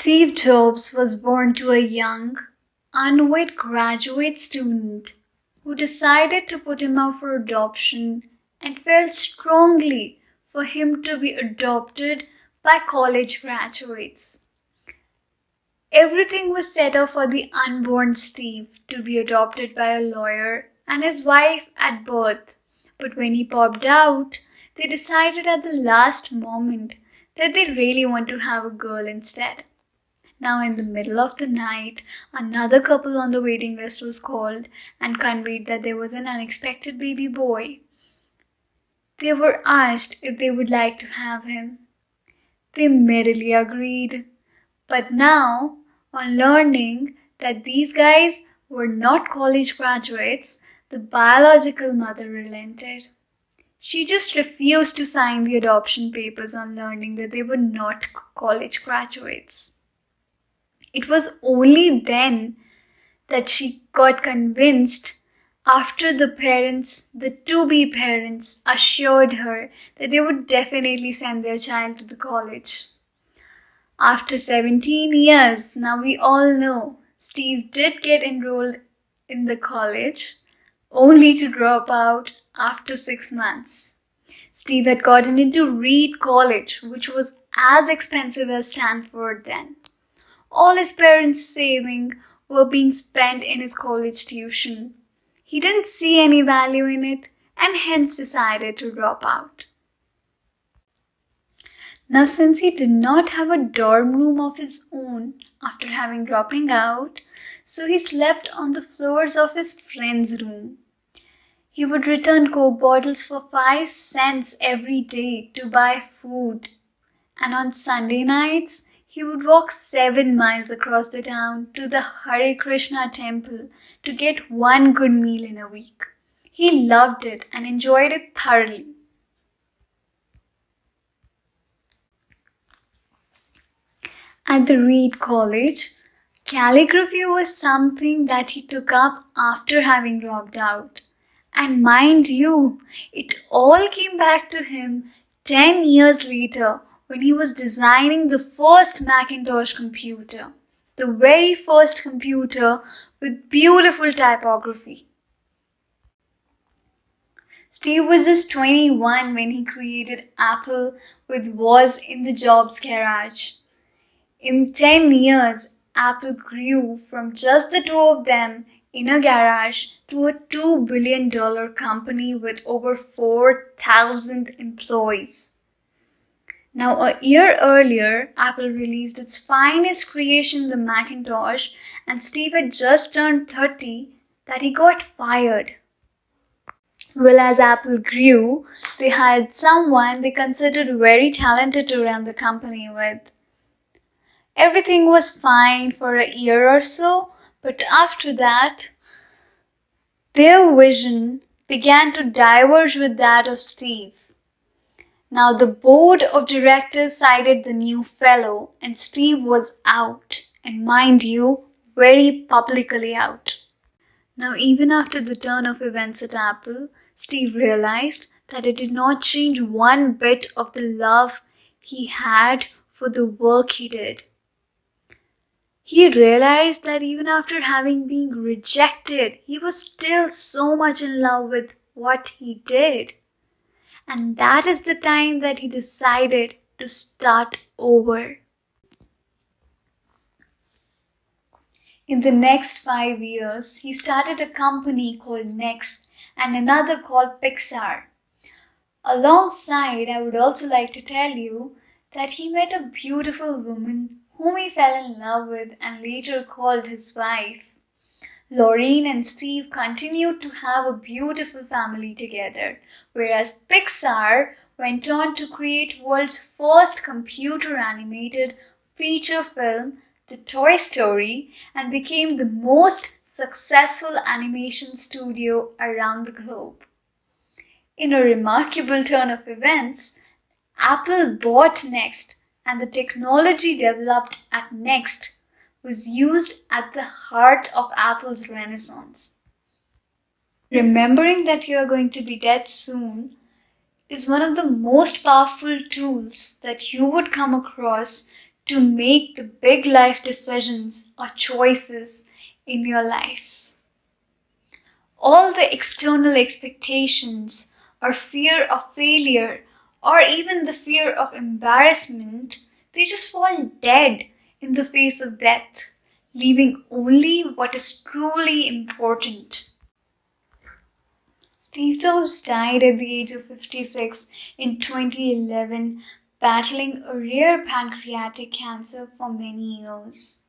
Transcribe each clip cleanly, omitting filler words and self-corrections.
Steve Jobs was born to a young, unwed graduate student who decided to put him up for adoption and felt strongly for him to be adopted by college graduates. Everything was set up for the unborn Steve to be adopted by a lawyer and his wife at birth. But when he popped out, they decided at the last moment that they really want to have a girl instead. Now, in the middle of the night, another couple on the waiting list was called and conveyed that there was an unexpected baby boy. They were asked if they would like to have him. They merrily agreed. But now, on learning that these guys were not college graduates, the biological mother relented. She just refused to sign the adoption papers on learning that they were not college graduates. It was only then that she got convinced after the to-be parents, assured her that they would definitely send their child to the college. After 17 years, now we all know, Steve did get enrolled in the college, only to drop out after 6 months. Steve had gotten into Reed College, which was as expensive as Stanford then. All his parents' savings were being spent in his college tuition. He didn't see any value in it and hence decided to drop out. Now, since he did not have a dorm room of his own after having dropping out, so he slept on the floors of his friend's room. He would return Coke bottles for 5 cents every day to buy food. And on Sunday nights, he would walk 7 miles across the town to the Hare Krishna temple to get one good meal in a week. He loved it and enjoyed it thoroughly. At the Reed College, calligraphy was something that he took up after having dropped out. And mind you, it all came back to him 10 years later when he was designing the first Macintosh computer, the very first computer with beautiful typography. Steve was just 21 when he created Apple with Woz in the Jobs garage. In 10 years, Apple grew from just the two of them in a garage to a $2 billion company with over 4,000 employees. Now, a year earlier, Apple released its finest creation, the Macintosh, and Steve had just turned 30 that he got fired. Well, as Apple grew, they hired someone they considered very talented to run the company with. Everything was fine for a year or so, but after that, their vision began to diverge with that of Steve. Now, the board of directors cited the new fellow, and Steve was out, and mind you, very publicly out. Now, even after the turn of events at Apple, Steve realized that it did not change one bit of the love he had for the work he did. He realized that even after having been rejected, he was still so much in love with what he did. And that is the time that he decided to start over. In the next 5 years, he started a company called Next and another called Pixar. Alongside, I would also like to tell you that he met a beautiful woman whom he fell in love with and later called his wife. Laureen and Steve continued to have a beautiful family together, whereas Pixar went on to create world's first computer animated feature film, The Toy Story, and became the most successful animation studio around the globe. In a remarkable turn of events, Apple bought Next, and the technology developed at Next was used at the heart of Apple's renaissance. Remembering that you are going to be dead soon is one of the most powerful tools that you would come across to make the big life decisions or choices in your life. All the external expectations or fear of failure or even the fear of embarrassment, they just fall dead in the face of death, leaving only what is truly important. Steve Jobs died at the age of 56 in 2011, battling a rare pancreatic cancer for many years.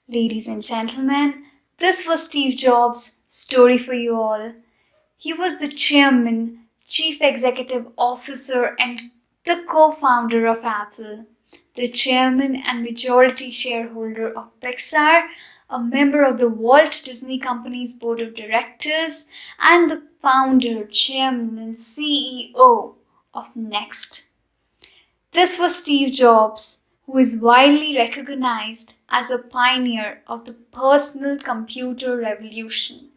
Ladies and gentlemen, this was Steve Jobs' story for you all. He was the chairman, chief executive officer, and the co-founder of Apple, the chairman and majority shareholder of Pixar, a member of the Walt Disney Company's board of directors, and the founder, chairman, and CEO of Next. This was Steve Jobs, who is widely recognized as a pioneer of the personal computer revolution.